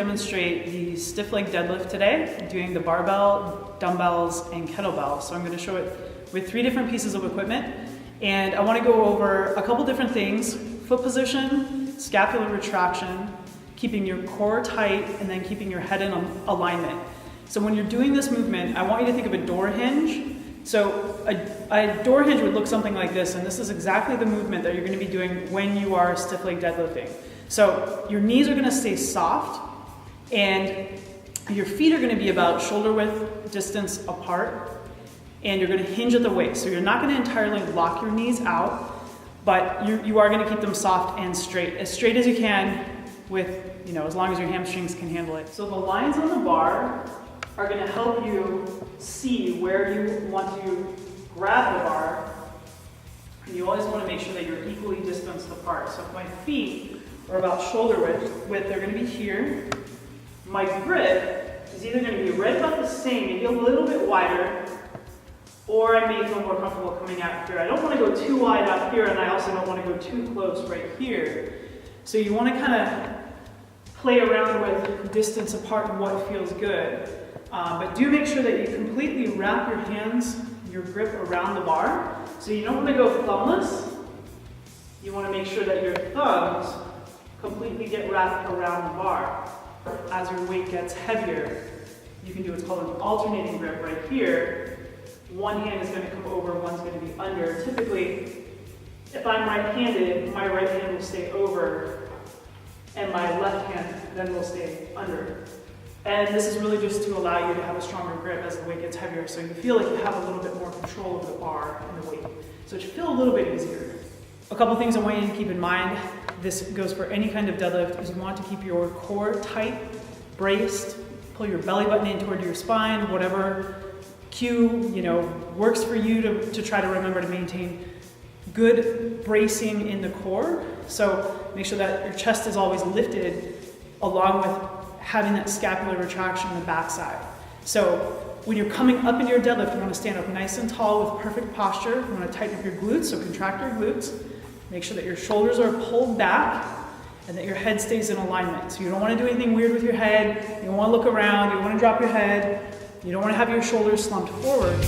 demonstrate the stiff leg deadlift today. I'm doing the barbell, dumbbells, and kettlebell. So I'm going to show it with 3 different pieces of equipment. And I want to go over a couple different things: foot position, scapular retraction, keeping your core tight, and then keeping your head in alignment. So when you're doing this movement, I want you to think of a door hinge. So a door hinge would look something like this, and this is exactly the movement that you're going to be doing when you are stiff leg deadlifting. So your knees are going to stay soft, and your feet are going to be about shoulder width distance apart, and you're going to hinge at the waist. So you're not going to entirely lock your knees out, but you are going to keep them soft and straight as you can, with, as long as your hamstrings can handle it. So the lines on the bar are going to help you see where you want to grab the bar, and you always want to make sure that you're equally distanced apart. So if my feet are about shoulder width, they're going to be here. My grip is either going to be right about the same, maybe a little bit wider, or I may feel more comfortable coming out here. I don't want to go too wide out here, and I also don't want to go too close right here. So you want to kind of play around with distance apart and what feels good. But do make sure that you completely wrap your hands, your grip around the bar. So you don't want to go thumbless. You want to make sure that your thumbs completely get wrapped around the bar. As your weight gets heavier, you can do what's called an alternating grip right here. One hand is going to come over, one's going to be under. Typically, if I'm right-handed, my right hand will stay over, and my left hand then will stay under. And this is really just to allow you to have a stronger grip as the weight gets heavier, so you feel like you have a little bit more control over the bar and the weight. So it should feel a little bit easier. A couple things I want you to keep in mind, this goes for any kind of deadlift, is you want to keep your core tight, braced, pull your belly button in toward your spine, whatever cue works for you to try to remember to maintain good bracing in the core. So make sure that your chest is always lifted, along with having that scapular retraction in the backside. So when you're coming up into your deadlift, you want to stand up nice and tall with perfect posture. You want to tighten up your glutes, so contract your glutes. Make sure that your shoulders are pulled back and that your head stays in alignment. So you don't want to do anything weird with your head. You don't want to look around. You don't want to drop your head. You don't want to have your shoulders slumped forward.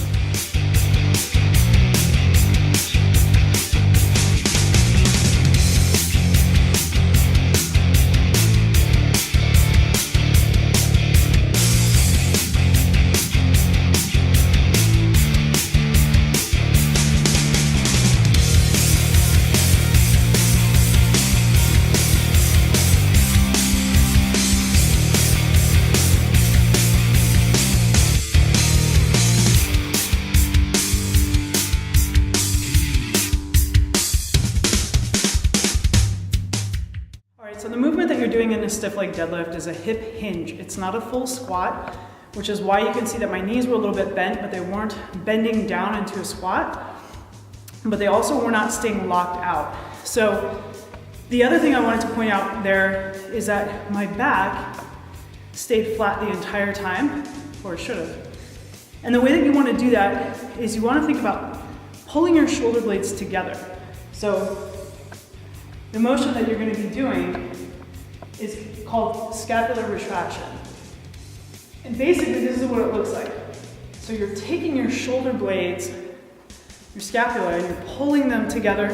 So the movement that you're doing in a stiff leg deadlift is a hip hinge. It's not a full squat, which is why you can see that my knees were a little bit bent, but they weren't bending down into a squat, but they also were not staying locked out. So the other thing I wanted to point out there is that my back stayed flat the entire time, or it should have. And the way that you want to do that is you want to think about pulling your shoulder blades together. So the motion that you're going to be doing is called scapular retraction. And basically this is what it looks like. So you're taking your shoulder blades, your scapula, and you're pulling them together,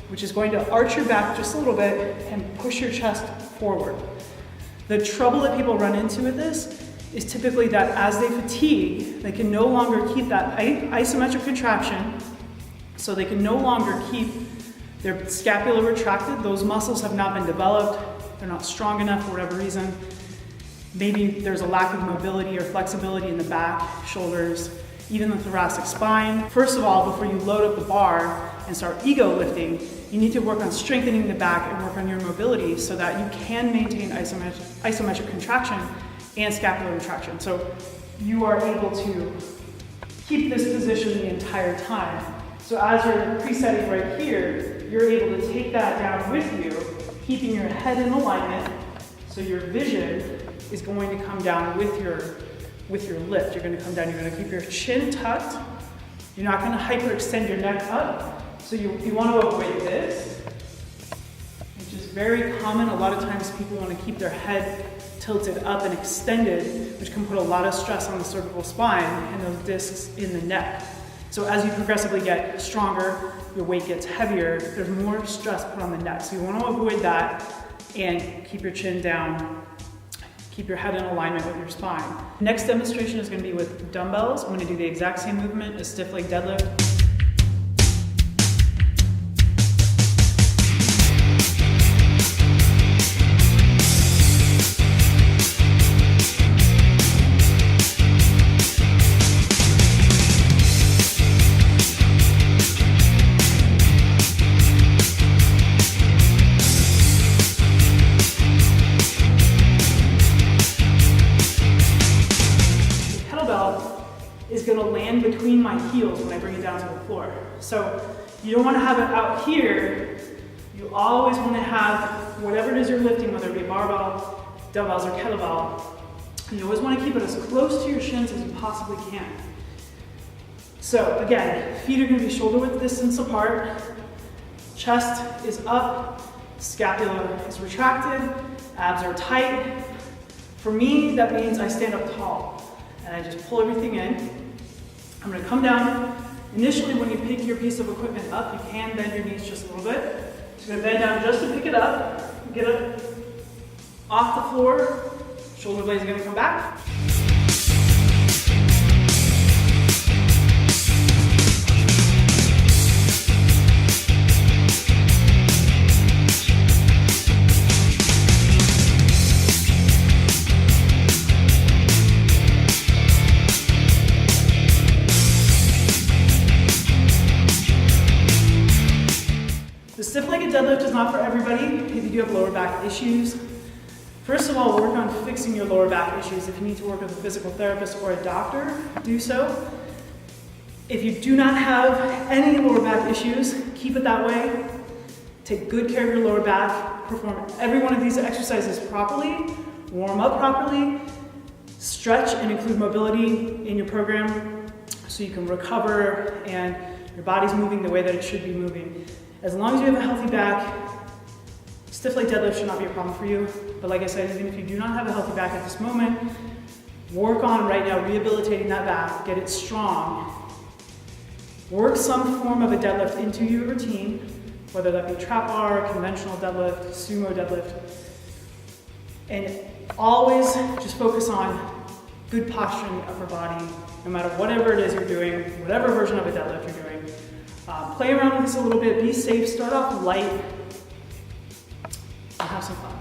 which is going to arch your back just a little bit and push your chest forward. The trouble that people run into with this is typically that as they fatigue, they can no longer keep that isometric contraction, so they can no longer keep their scapula retracted. Those muscles have not been developed. They're not strong enough for whatever reason. Maybe there's a lack of mobility or flexibility in the back, shoulders, even the thoracic spine. First of all, before you load up the bar and start ego lifting, you need to work on strengthening the back and work on your mobility so that you can maintain isometric contraction and scapular retraction. So you are able to keep this position the entire time. So as you're presetting right here, you're able to take that down with you, keeping your head in alignment, so your vision is going to come down with your lift. You're going to come down, you're going to keep your chin tucked. You're not going to hyperextend your neck up. So you want to avoid this, which is very common. A lot of times people want to keep their head tilted up and extended, which can put a lot of stress on the cervical spine and those discs in the neck. So as you progressively get stronger, your weight gets heavier, there's more stress put on the neck. So you want to avoid that and keep your chin down, keep your head in alignment with your spine. Next demonstration is going to be with dumbbells. I'm going to do the exact same movement as stiff leg deadlift. Is going to land between my heels when I bring it down to the floor. So you don't want to have it out here. You always want to have whatever it is you're lifting, whether it be barbell, dumbbells, or kettlebell. You always want to keep it as close to your shins as you possibly can. So again, feet are going to be shoulder width distance apart. Chest is up, scapula is retracted, abs are tight. For me, that means I stand up tall and I just pull everything in. I'm going to come down. Initially, when you pick your piece of equipment up, you can bend your knees just a little bit. So I'm going to bend down just to pick it up, get it off the floor. Shoulder blades are going to come back. The stiff-legged deadlift is not for everybody if you do have lower back issues. First of all, work on fixing your lower back issues. If you need to work with a physical therapist or a doctor, do so. If you do not have any lower back issues, keep it that way. Take good care of your lower back. Perform every one of these exercises properly. Warm up properly. Stretch and include mobility in your program so you can recover and your body's moving the way that it should be moving. As long as you have a healthy back, stiff leg deadlift should not be a problem for you. But like I said, even if you do not have a healthy back at this moment, work on right now rehabilitating that back, get it strong. Work some form of a deadlift into your routine, whether that be trap bar, conventional deadlift, sumo deadlift. And always just focus on good posture in the upper body, no matter whatever it is you're doing, whatever version of a deadlift you're doing. Play around with this a little bit, be safe, start off light, and have some fun.